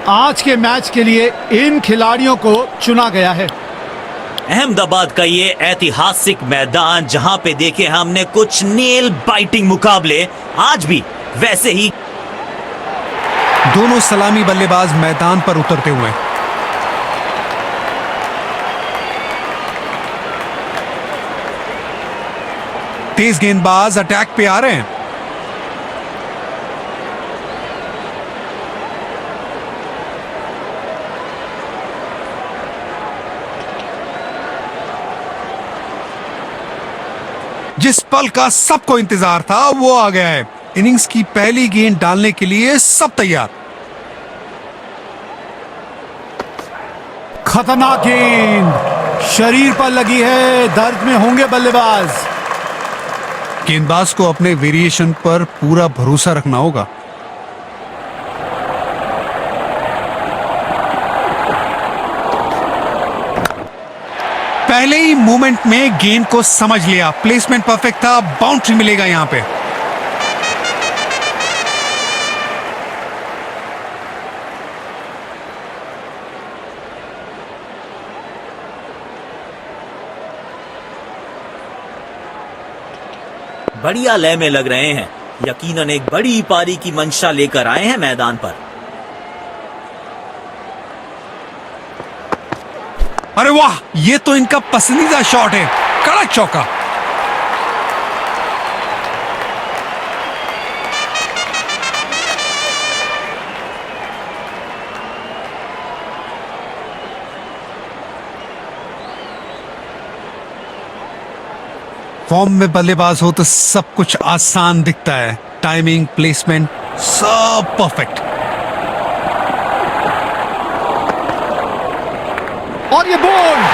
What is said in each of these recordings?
आज के मैच के लिए इन खिलाड़ियों को चुना गया है। अहमदाबाद का ये ऐतिहासिक मैदान जहां पे देखे हमने कुछ नेल बाइटिंग मुकाबले, आज भी वैसे ही दोनों सलामी बल्लेबाज मैदान पर उतरते हुए। तेज गेंदबाज अटैक पे आ रहे हैं। जिस पल का सबको इंतजार था वो आ गया है। इनिंग्स की पहली गेंद डालने के लिए सब तैयार। खतरनाक गेंद शरीर पर लगी है, दर्द में होंगे बल्लेबाज। गेंदबाज को अपने वेरिएशन पर पूरा भरोसा रखना होगा। पहले ही मूवमेंट में गेंद को समझ लिया, प्लेसमेंट परफेक्ट था, बाउंड्री मिलेगा यहां पे। बढ़िया लय में लग रहे हैं। यकीनन एक बड़ी पारी की मंशा लेकर आए हैं मैदान पर। अरे वाह, ये तो इनका पसंदीदा शॉट है, कड़क चौका। फॉर्म में बल्लेबाज हो तो सब कुछ आसान दिखता है। टाइमिंग, प्लेसमेंट सब परफेक्ट। और ये बोल्ड,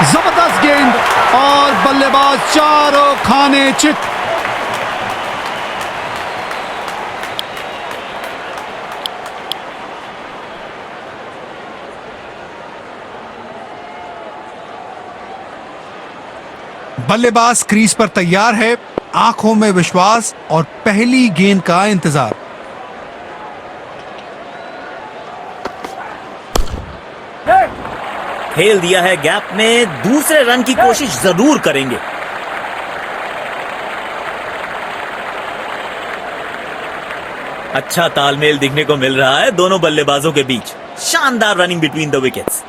जबरदस्त गेंद और बल्लेबाज चारों खाने चित। बल्लेबाज क्रीज पर तैयार है, आंखों में विश्वास और पहली गेंद का इंतजार। खेल दिया है गैप में, दूसरे रन की कोशिश जरूर करेंगे। अच्छा तालमेल दिखने को मिल रहा है दोनों बल्लेबाजों के बीच। शानदार रनिंग बिटवीन द विकेट्स।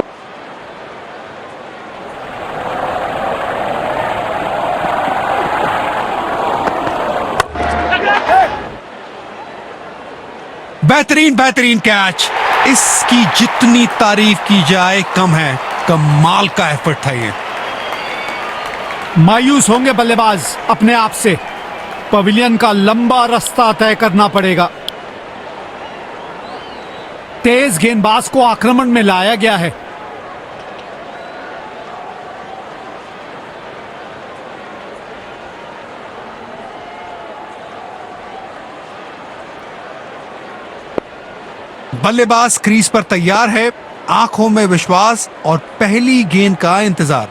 बेहतरीन बेहतरीन कैच। इसकी जितनी तारीफ की जाए कम है। कमाल का एफर्ट था ये। मायूस होंगे बल्लेबाज अपने आप से। पवेलियन का लंबा रास्ता तय करना पड़ेगा। तेज गेंदबाज को आक्रमण में लाया गया है। बल्लेबाज क्रीज पर तैयार है, आंखों में विश्वास और पहली गेंद का इंतजार।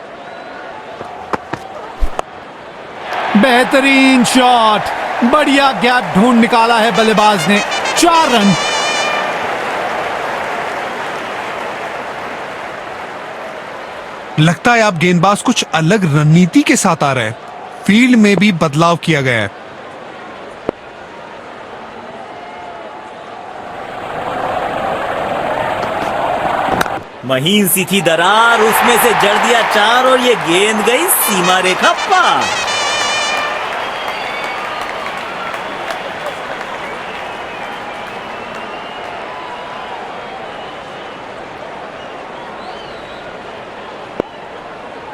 बेहतरीन शॉट, बढ़िया गैप ढूंढ निकाला है बल्लेबाज ने। 4 रन। लगता है अब गेंदबाज कुछ अलग रणनीति के साथ आ रहा है। फील्ड में भी बदलाव किया गया है। महीन सी थी दरार, उसमें से जड़ दिया 4 और ये गेंद गई सीमा रेखा पार।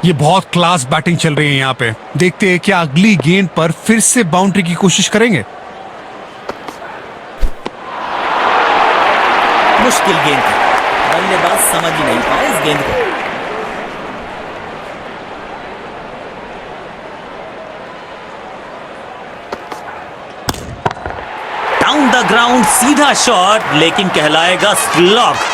ये बहुत क्लास बैटिंग चल रही है यहाँ पे। देखते हैं क्या अगली गेंद पर फिर से बाउंड्री की कोशिश करेंगे। मुश्किल गेंद थी, बल्लेबाज समझ ही नहीं पाए इस गेंद को। डाउन द ग्राउंड सीधा शॉट, लेकिन कहलाएगा स्लॉग।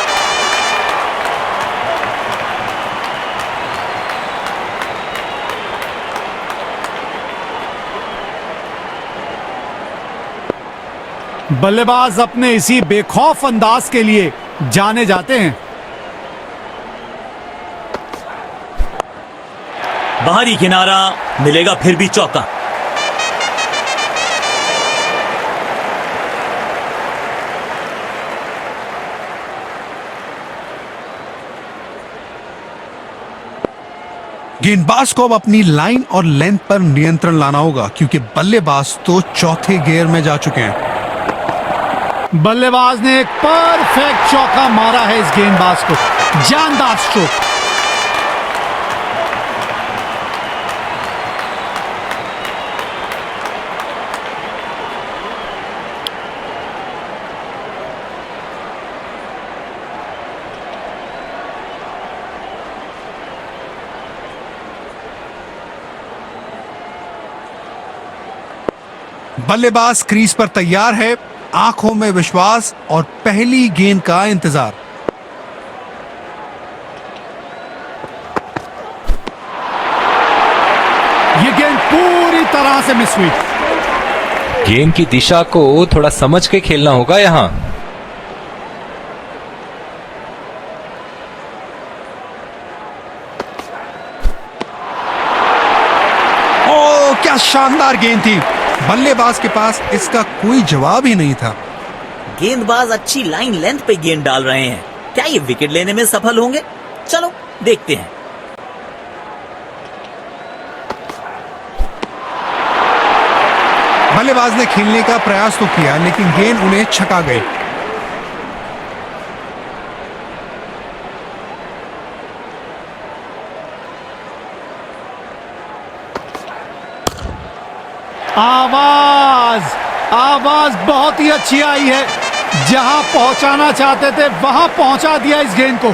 बल्लेबाज अपने इसी बेखौफ अंदाज के लिए जाने जाते हैं। बाहरी किनारा, मिलेगा फिर भी चौका। गेंदबाज को अब अपनी लाइन और लेंथ पर नियंत्रण लाना होगा, क्योंकि बल्लेबाज तो चौथे गियर में जा चुके हैं। बल्लेबाज ने एक परफेक्ट चौका मारा है इस गेंदबाज को। जानदार स्ट्रोक। बल्लेबाज क्रीज पर तैयार है, आंखों में विश्वास और पहली गेंद का इंतजार। ये गेंद पूरी तरह से मिस हुई। गेम की दिशा को थोड़ा समझ के खेलना होगा यहां। ओ, क्या शानदार गेंद थी। बल्लेबाज के पास इसका कोई जवाब ही नहीं था। गेंदबाज अच्छी लाइन लेंथ पे गेंद डाल रहे हैं। क्या ये विकेट लेने में सफल होंगे? चलो देखते हैं। बल्लेबाज ने खेलने का प्रयास तो किया, लेकिन गेंद उन्हें छका गई। आवाज बहुत ही अच्छी आई है। जहां पहुंचाना चाहते थे वहां पहुंचा दिया इस गेंद को।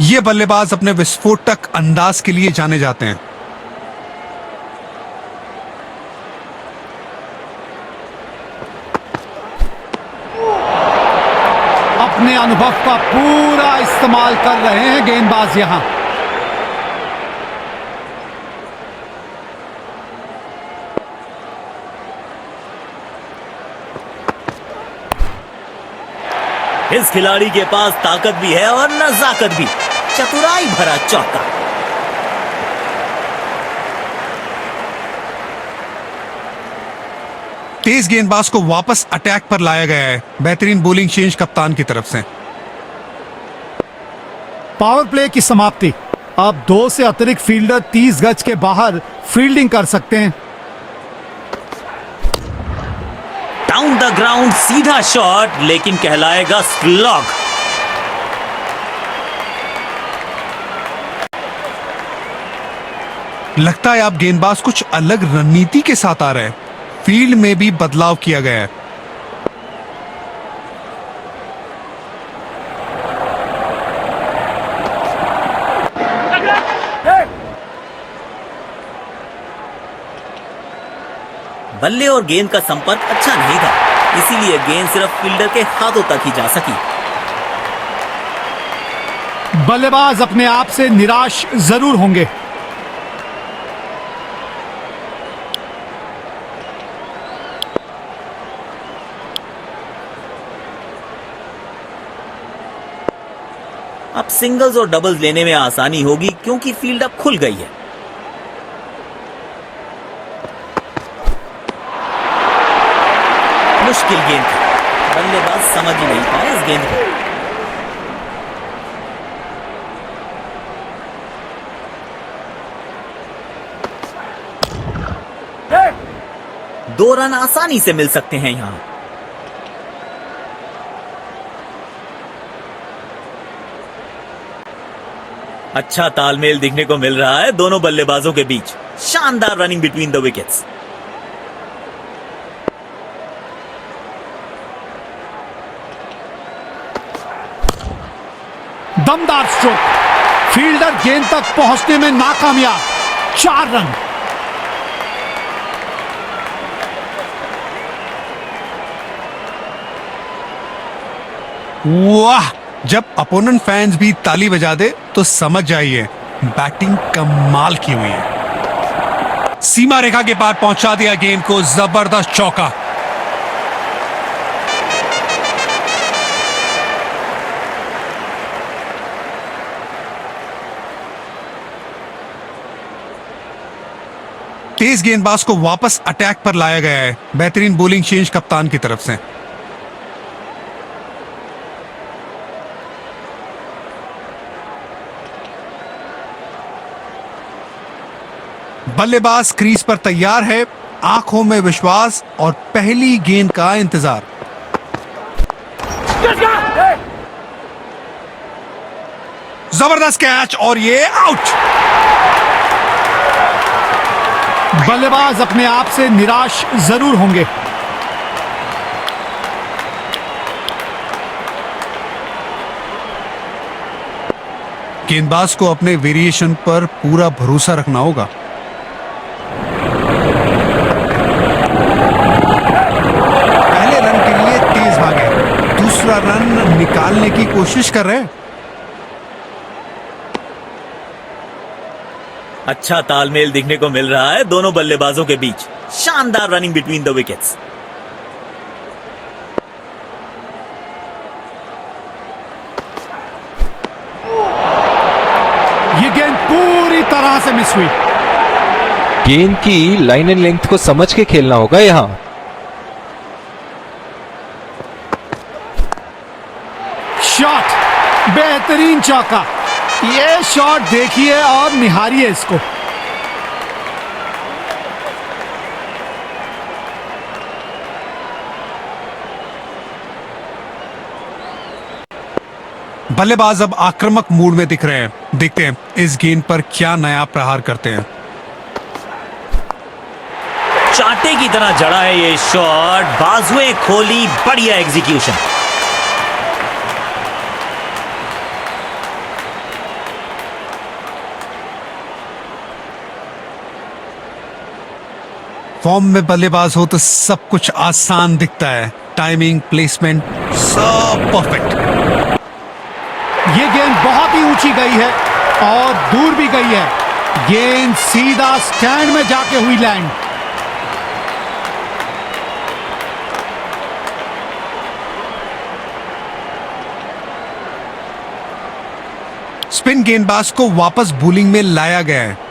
ये बल्लेबाज अपने विस्फोटक अंदाज के लिए जाने जाते हैं। अपने अनुभव का पूरा इस्तेमाल कर रहे हैं गेंदबाज यहां। इस खिलाड़ी के पास ताकत भी है और नजाकत भी। चतुराई भरा चौका। तेज गेंदबाज को वापस अटैक पर लाया गया है। बेहतरीन बॉलिंग चेंज कप्तान की तरफ से। पावर प्ले की समाप्ति। अब 2 से अतिरिक्त फील्डर 30 गज के बाहर फील्डिंग कर सकते हैं। डाउन द ग्राउंड सीधा शॉट, लेकिन कहलाएगा स्लॉग। लगता है अब गेंदबाज कुछ अलग रणनीति के साथ आ रहे हैं। फील्ड में भी बदलाव किया गया है। बल्ले और गेंद का संपर्क अच्छा नहीं था, इसीलिए गेंद सिर्फ फील्डर के हाथों तक ही जा सकी। बल्लेबाज अपने आप से निराश जरूर होंगे। अब सिंगल्स और डबल्स लेने में आसानी होगी, क्योंकि फील्ड अब खुल गई है। मुश्किल गेंद थी। बल्लेबाज समझ ही नहीं पाया इस गेंद को। दो रन आसानी से मिल सकते हैं यहां। अच्छा तालमेल दिखने को मिल रहा है दोनों बल्लेबाजों के बीच। शानदार रनिंग बिटवीन द विकेट्स। दमदार स्ट्रोक। फील्डर गेंद तक पहुंचने में नाकामयाब। 4 रन। वाह! जब अपोनेंट फैंस भी ताली बजा दे तो समझ जाइए बैटिंग कमाल की हुई है। सीमा रेखा के पार पहुंचा दिया गेंद को, जबरदस्त चौका। तेज गेंदबाज को वापस अटैक पर लाया गया है। बेहतरीन बॉलिंग चेंज कप्तान की तरफ से। बल्लेबाज क्रीज पर तैयार है, आंखों में विश्वास और पहली गेंद का इंतजार। जबरदस्त कैच और ये आउट। बल्लेबाज अपने आप से निराश जरूर होंगे। गेंदबाज को अपने वेरिएशन पर पूरा भरोसा रखना होगा। पहले रन के लिए तेज भागे, दूसरा रन निकालने की कोशिश कर रहे हैं। अच्छा तालमेल दिखने को मिल रहा है दोनों बल्लेबाजों के बीच। शानदार रनिंग बिटवीन द विकेट्स। ये गेंद पूरी तरह से मिस हुई। गेंद की लाइन एंड लेंथ को समझ के खेलना होगा यहां। शॉट, बेहतरीन चौका। ये शॉट देखिए और निहारिए इसको। बल्लेबाज अब आक्रामक मूड में दिख रहे हैं। देखते हैं इस गेंद पर क्या नया प्रहार करते हैं। चाटे की तरह जड़ा है ये शॉट, बाजुएं खोली, बढ़िया एग्जीक्यूशन। फॉर्म में बल्लेबाज हो तो सब कुछ आसान दिखता है। टाइमिंग, प्लेसमेंट, सब परफेक्ट। ये गेंद बहुत ही ऊंची गई है और दूर भी गई है। गेंद सीधा स्टैंड में जाके हुई लैंड। स्पिन गेंदबाज को वापस बॉलिंग में लाया गया है।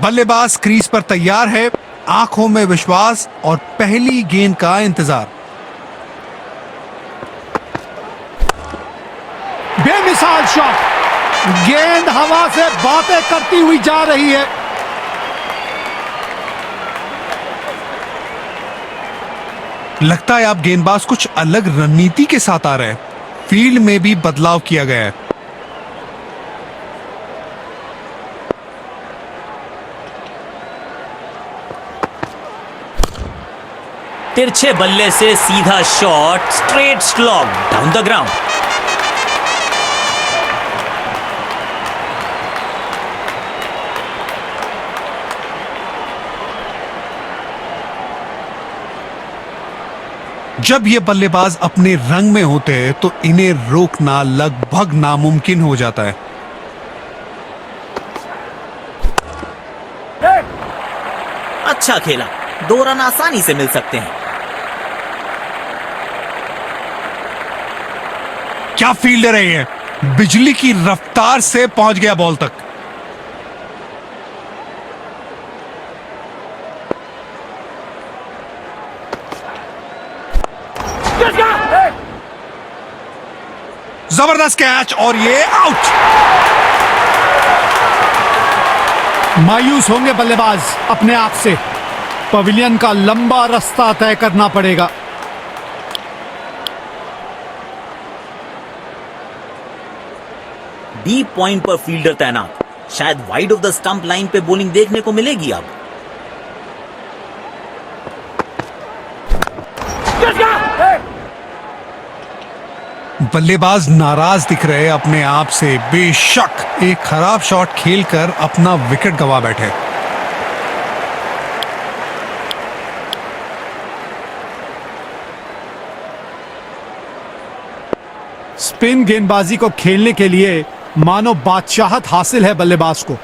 बल्लेबाज क्रीज पर तैयार है, आंखों में विश्वास और पहली गेंद का इंतजार। बेमिसाल शॉट। गेंद हवा से बातें करती हुई जा रही है। लगता है आप गेंदबाज कुछ अलग रणनीति के साथ आ रहे हैं। फील्ड में भी बदलाव किया गया है। तिरछे बल्ले से सीधा shot, straight slog down the ground. जब ये बल्लेबाज अपने रंग में होते हैं तो इन्हें रोकना लगभग नामुमकिन हो जाता है। अच्छा खेला, 2 रन आसानी से मिल सकते हैं। क्या फील्डर है ये, बिजली की रफ्तार से पहुंच गया बॉल तक। जबरदस्त कैच और ये आउट। मायूस होंगे बल्लेबाज अपने आप से। पवेलियन का लंबा रास्ता तय करना पड़ेगा। डीप पॉइंट पर फील्डर तैनात। शायद wide of the stump line पे बॉलिंग देखने को मिलेगी अब। बल्लेबाज नाराज दिख रहे हैं अपने आप से। बेशक एक खराब शॉट खेलकर अपना विकेट गंवा बैठे। स्पिन गेंदबाजी को खेलने के लिए मानो बादशाहत हासिल है बल्लेबाज को।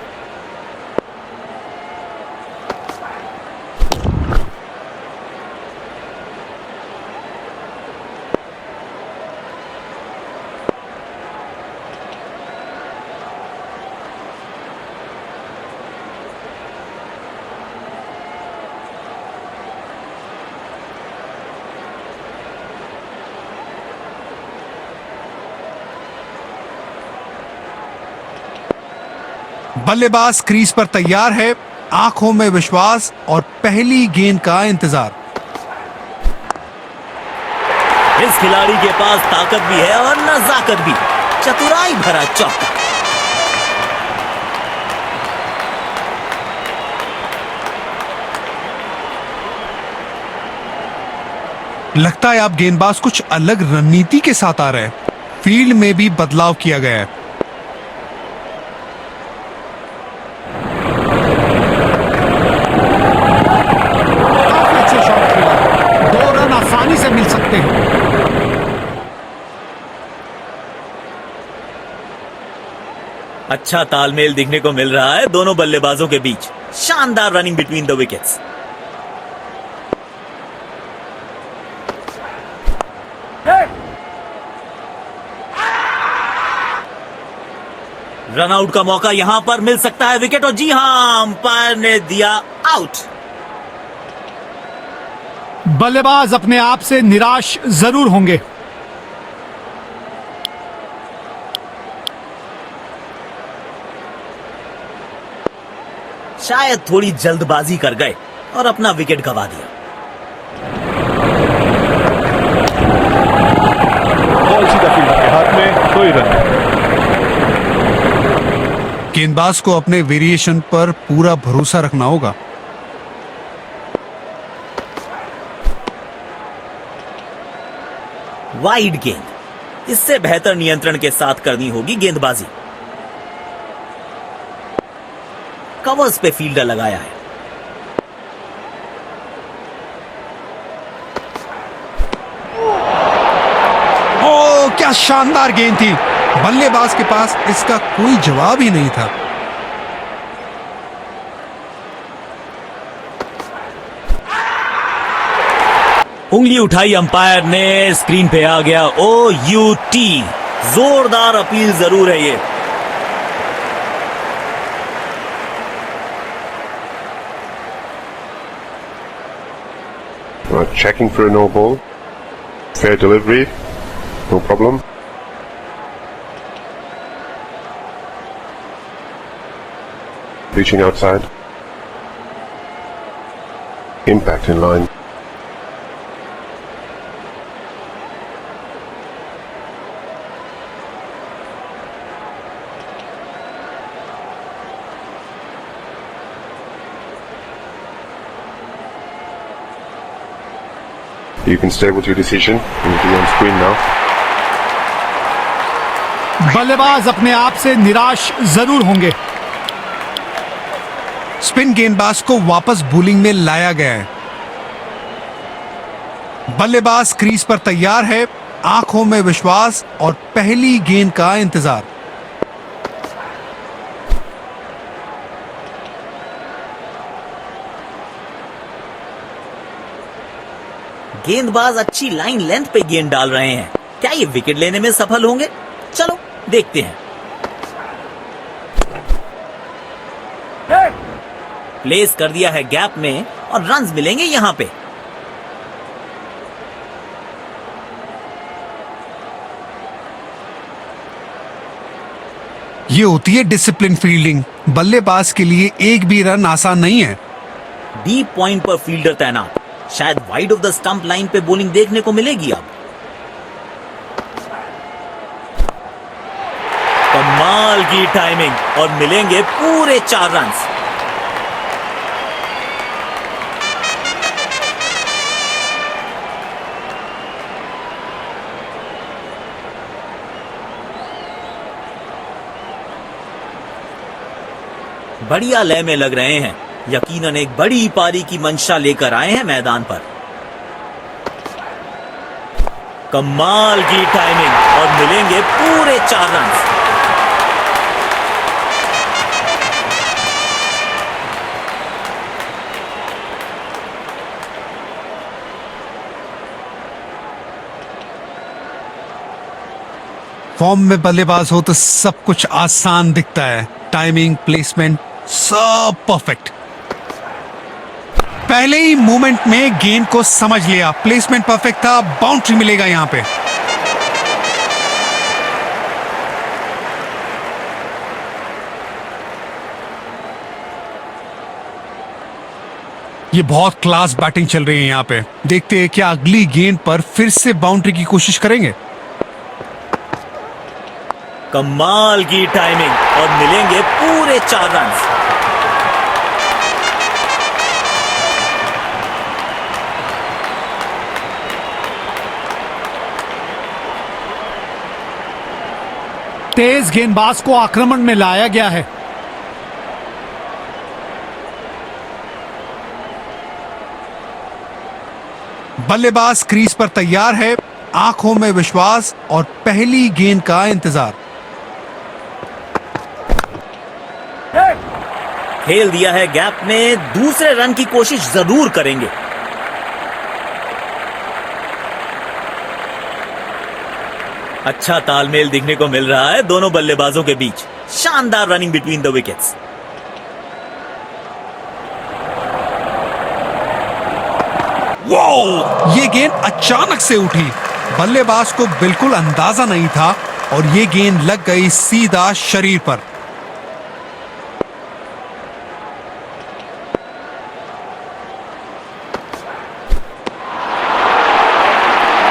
बल्लेबाज क्रीज पर तैयार है, आंखों में विश्वास और पहली गेंद का इंतजार। इस खिलाड़ी के पास ताकत भी है और नजाकत भी। चतुराई भरा चौका। लगता है अब गेंदबाज कुछ अलग रणनीति के साथ आ रहे हैं। फील्ड में भी बदलाव किया गया है। काफी अच्छे शॉट खेला, 2 रन आसानी से मिल सकते हैं। अच्छा तालमेल दिखने को मिल रहा है दोनों बल्लेबाजों के बीच। शानदार running between the wickets. Run out का मौका यहां पर मिल सकता है विकेट, और जी हां, अंपायर ने दिया आउट। बल्लेबाज अपने आप से निराश जरूर होंगे। शायद थोड़ी जल्दबाजी कर गए और अपना विकेट गंवा दिया। बॉल सीधा फील्डर के हाथ में, कोई रन नहीं। गेंदबाज को अपने वेरिएशन पर पूरा भरोसा रखना होगा। वाइड गेंद, इससे बेहतर नियंत्रण के साथ करनी होगी गेंदबाजी। कवर्स पे फील्डर लगाया है। ओ क्या शानदार गेंद थी। बल्लेबाज के पास इसका कोई जवाब ही नहीं था। उंगली उठाई अंपायर ने, स्क्रीन पे आ गया OUT। जोरदार अपील जरूर है ये। Checking for a no ball. Fair delivery, no problem. Reaching outside. Impact in line. You can stay with your decision. It will be on screen now. बल्लेबाज अपने आप से निराश जरूर होंगे। स्पिन गेंदबाज को वापस बॉलिंग में लाया गया है। बल्लेबाज क्रीज पर तैयार है, आंखों में विश्वास और पहली गेंद का इंतजार। गेंदबाज अच्छी लाइन लेंथ पे गेंद डाल रहे हैं। क्या ये विकेट लेने में सफल होंगे? चलो देखते हैं। प्लेस कर दिया है गैप में और रन्स मिलेंगे यहां पे। ये होती है डिसिप्लिन फील्डिंग। बल्लेबाज के लिए एक भी रन आसान नहीं है। डीप पॉइंट पर फील्डर तैनात। शायद wide of the stump line पे बॉलिंग देखने को मिलेगी अब। कमाल की टाइमिंग और मिलेंगे पूरे 4 रन्स। बढ़िया लय में लग रहे हैं। यकीनन एक बड़ी पारी की मंशा लेकर आए हैं मैदान पर। कमाल की टाइमिंग और मिलेंगे पूरे 4 रन। फॉर्म में बल्लेबाज हो तो सब कुछ आसान दिखता है। टाइमिंग, प्लेसमेंट सब परफेक्ट। पहले ही मूवमेंट में गेंद को समझ लिया, प्लेसमेंट परफेक्ट था, बाउंड्री मिलेगा यहां पे। ये बहुत क्लास बैटिंग चल रही है यहां पे। देखते हैं क्या अगली गेंद पर फिर से बाउंड्री की कोशिश करेंगे। कमाल की टाइमिंग और मिलेंगे पूरे 4 रन। तेज गेंदबाज को आक्रमण में लाया गया है। बल्लेबाज क्रीज पर तैयार है, आंखों में विश्वास और पहली गेंद का इंतजार। खेल दिया है गैप में, दूसरे रन की कोशिश जरूर करेंगे। अच्छा तालमेल दिखने को मिल रहा है दोनों बल्लेबाजों के बीच। शानदार रनिंग बिटवीन द विकेट्स। ये गेंद अचानक से उठी, बल्लेबाज को बिल्कुल अंदाजा नहीं था और ये गेंद लग गई सीधा शरीर पर।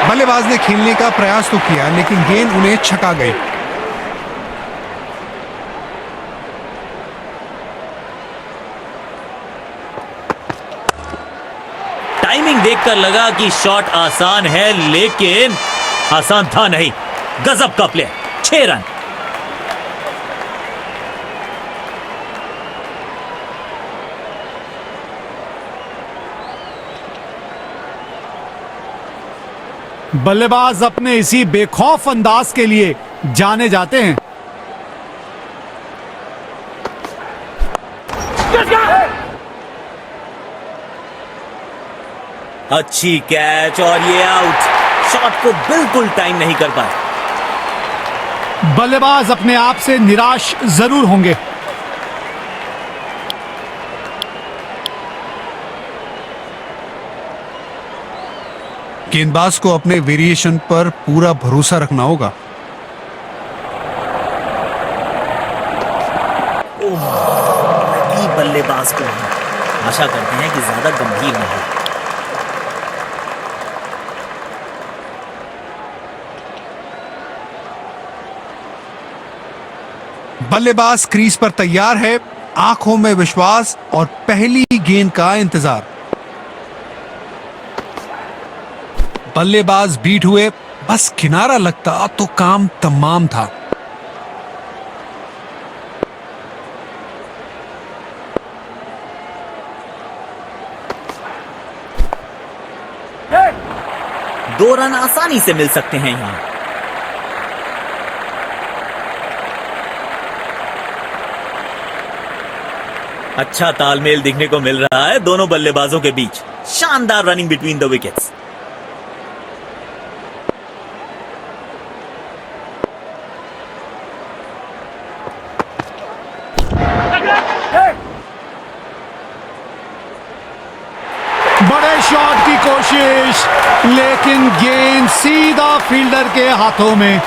बल्लेबाज ने खेलने का प्रयास तो किया लेकिन गेंद उन्हें छका गई। टाइमिंग देखकर लगा कि शॉट आसान है, लेकिन आसान था नहीं। गजब का प्ले, 6 रन। बल्लेबाज अपने इसी बेखौफ अंदाज के लिए जाने जाते हैं। अच्छी कैच और ये आउट। शॉट को बिल्कुल टाइम नहीं कर पाए। बल्लेबाज अपने आप से निराश जरूर होंगे। गेंदबाज को अपने वेरिएशन पर पूरा भरोसा रखना होगा। बल्लेबाज को आशा करते हैं कि ज्यादा गंभीर न हो। बल्लेबाज क्रीज पर तैयार है, आंखों में विश्वास और पहली गेंद का इंतजार। बल्लेबाज बीट हुए, बस किनारा लगता तो काम तमाम था। दो रन आसानी से मिल सकते हैं यहां। अच्छा तालमेल दिखने को मिल रहा है दोनों बल्लेबाजों के बीच। शानदार रनिंग बिटवीन द विकेट्स। बड़े शॉट की कोशिश, लेकिन गेंद सीधा फील्डर के हाथों में।